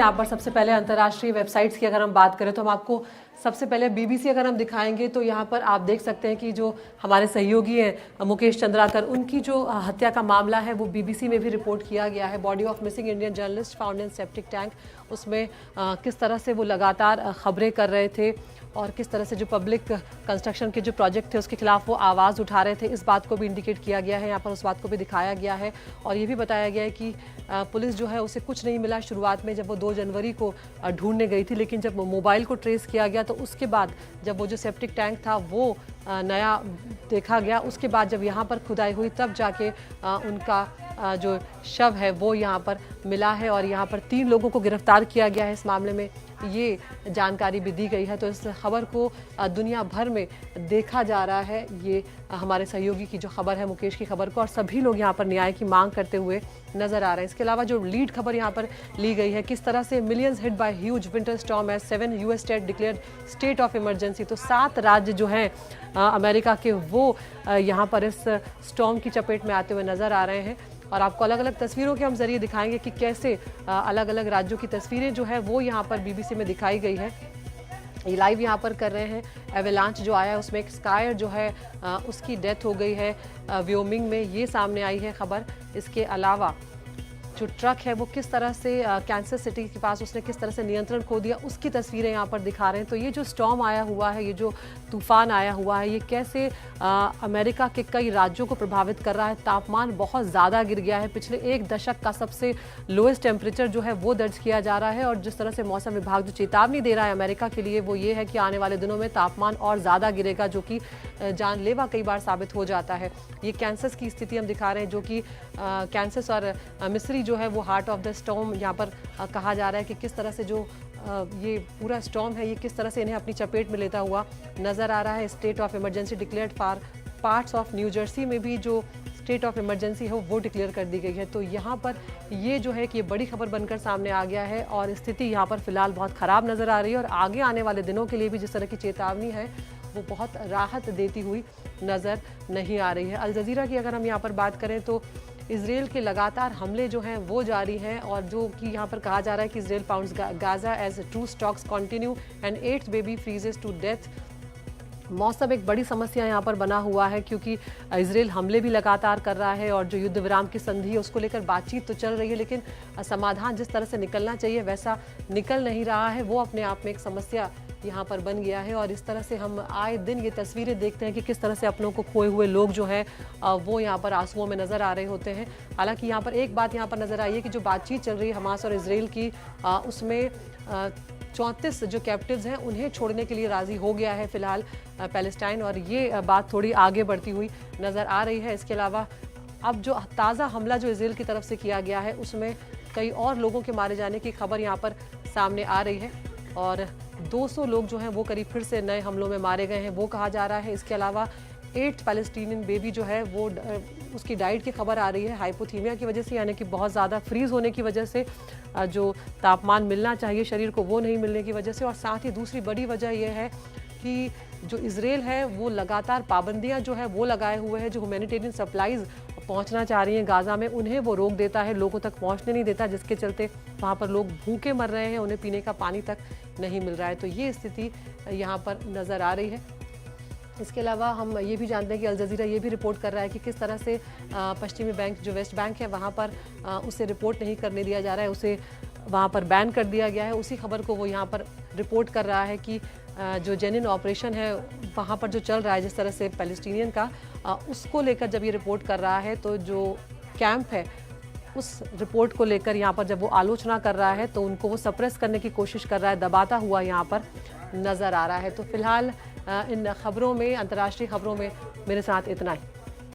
यहाँ पर सबसे पहले अंतर्राष्ट्रीय वेबसाइट्स की अगर हम बात करें तो हम आपको सबसे पहले बीबीसी अगर हम दिखाएंगे तो यहाँ पर आप देख सकते हैं कि जो हमारे सहयोगी हैं मुकेश चंद्राकर, उनकी जो हत्या का मामला है वो बीबीसी में भी रिपोर्ट किया गया है। Body of missing Indian journalist found in septic tank, उसमें किस तरह से वो लगातार खबरें कर रहे थे और किस तरह से जो पब्लिक कंस्ट्रक्शन के जो प्रोजेक्ट थे उसके खिलाफ वो आवाज़ उठा रहे थे, इस बात को भी इंडिकेट किया गया है। यहाँ पर उस बात को भी दिखाया गया है और ये भी बताया गया है कि पुलिस जो है उसे कुछ नहीं मिला शुरुआत में जब वो 2 जनवरी को ढूंढने गई थी, लेकिन जब मोबाइल को ट्रेस किया गया तो उसके बाद जब वो जो सेप्टिक टैंक था वो नया देखा गया, उसके बाद जब यहाँ पर खुदाई हुई तब जाके उनका जो शव है वो यहाँ पर मिला है और यहाँ पर 3 लोगों को गिरफ्तार किया गया है। इस मामले में ये जानकारी भी दी गई है। तो इस खबर को दुनिया भर में देखा जा रहा है। ये हमारे सहयोगी की जो खबर है, मुकेश की खबर को, और सभी लोग यहाँ पर न्याय की मांग करते हुए नजर आ रहे हैं। इसके अलावा जो लीड खबर यहाँ पर ली गई है, किस तरह से millions hit by huge winter storm as 7 US state declared state of emergency. तो 7 राज्य जो हैं अमेरिका के वो यहाँ पर इस स्टॉर्म की चपेट में आते हुए नजर आ रहे हैं और आपको अलग अलग तस्वीरों के हम जरिए दिखाएंगे कि कैसे अलग अलग राज्यों की तस्वीरें जो है वो यहाँ पर बीबीसी में दिखाई गई है। ये लाइव यहाँ पर कर रहे हैं। एवेलांच जो आया है उसमें एक स्कायर जो है उसकी डेथ हो गई है व्योमिंग में, ये सामने आई है खबर। इसके अलावा जो ट्रक है वो किस तरह से कैंसस सिटी के पास उसने किस तरह से नियंत्रण खो दिया, उसकी तस्वीरें यहाँ पर दिखा रहे हैं। तो ये जो स्टॉर्म आया हुआ है, ये जो तूफान आया हुआ है, ये कैसे अमेरिका के कई राज्यों को प्रभावित कर रहा है। तापमान बहुत ज़्यादा गिर गया है, पिछले 1 दशक का सबसे लोएस्ट टेम्परेचर जो है वो दर्ज किया जा रहा है। और जिस तरह से मौसम विभाग जो चेतावनी दे रहा है अमेरिका के लिए वो ये है कि आने वाले दिनों में तापमान और ज़्यादा गिरेगा, जो कि जानलेवा कई बार साबित हो जाता है। ये कैंसस की स्थिति हम दिखा रहे हैं, जो कि कैंसस और मिस्री जो है वो हार्ट ऑफ द स्टॉर्म यहाँ पर कहा जा रहा है कि किस तरह से जो ये पूरा स्टॉर्म है ये किस तरह से इन्हें अपनी चपेट में लेता हुआ नजर आ रहा है। State of emergency declared for parts of new Jersey में भी जो स्टेट ऑफ इमरजेंसी है वो डिक्लेयर कर दी गई है। तो यहाँ पर ये जो है कि ये बड़ी खबर बनकर सामने आ गया है और स्थिति यहाँ पर फिलहाल बहुत ख़राब नज़र आ रही है और आगे आने वाले दिनों के लिए भी जिस तरह की चेतावनी है वो बहुत राहत देती हुई नज़र नहीं आ रही है। अल जज़ीरा की अगर हम यहाँ पर बात करें तो इजराइल के लगातार हमले जो हैं वो जारी हैं और जो कि यहाँ पर कहा जा रहा है कि Israel pounds Gaza as truce talks continue and 8th baby freezes to death. मौसम एक बड़ी समस्या यहाँ पर बना हुआ है क्योंकि इजराइल हमले भी लगातार कर रहा है और जो युद्ध विराम की संधि है उसको लेकर बातचीत तो चल रही है, लेकिन समाधान जिस तरह से निकलना चाहिए वैसा निकल नहीं रहा है। वो अपने आप में एक समस्या यहाँ पर बन गया है और इस तरह से हम आए दिन ये तस्वीरें देखते हैं कि किस तरह से अपनों को खोए हुए लोग जो हैं वो यहाँ पर आंसुओं में नज़र आ रहे होते हैं। हालांकि यहाँ पर एक बात यहाँ पर नज़र आई है कि जो बातचीत चल रही है हमास और इजराइल की, उसमें 34 जो कैप्टिव्स हैं उन्हें छोड़ने के लिए राज़ी हो गया है फिलहाल पैलेस्टाइन, और ये बात थोड़ी आगे बढ़ती हुई नज़र आ रही है। इसके अलावा अब जो ताज़ा हमला जो इजराइल की तरफ से किया गया है उसमें कई और लोगों के मारे जाने की खबर यहाँ पर सामने आ रही है और 200 लोग जो हैं वो करीब फिर से नए हमलों में मारे गए हैं वो कहा जा रहा है। इसके अलावा 8 पैलेस्टीनियन बेबी जो है वो उसकी डाइट की खबर आ रही है हाइपोथीमिया की वजह से, यानी कि बहुत ज़्यादा फ्रीज़ होने की वजह से, जो तापमान मिलना चाहिए शरीर को वो नहीं मिलने की वजह से। और साथ ही दूसरी बड़ी वजह यह है कि जो इजराइल है वो लगातार पाबंदियां जो है वो लगाए हुए हैं, जो ह्यूमैनिटेरियन सप्लाईज़ पहुंचना चाह रही हैं गाज़ा में उन्हें वो रोक देता है, लोगों तक पहुंचने नहीं देता, जिसके चलते वहां पर लोग भूखे मर रहे हैं, उन्हें पीने का पानी तक नहीं मिल रहा है। तो ये स्थिति यहाँ पर नज़र आ रही है। इसके अलावा हम ये भी जानते हैं कि अल जज़ीरा ये भी रिपोर्ट कर रहा है कि किस तरह से पश्चिमी बैंक जो वेस्ट बैंक है वहाँ पर उसे रिपोर्ट नहीं करने दिया जा रहा है, उसे वहाँ पर बैन कर दिया गया है। उसी खबर को वो यहाँ पर रिपोर्ट कर रहा है कि जो जेनिन ऑपरेशन है वहाँ पर जो चल रहा है जिस तरह से पैलेस्टीनियन का, उसको लेकर जब ये रिपोर्ट कर रहा है तो जो कैंप है उस रिपोर्ट को लेकर यहाँ पर जब वो आलोचना कर रहा है तो उनको वो सप्रेस करने की कोशिश कर रहा है, दबाता हुआ यहाँ पर नज़र आ रहा है। तो फिलहाल इन खबरों में, अंतर्राष्ट्रीय खबरों में मेरे साथ इतना ही।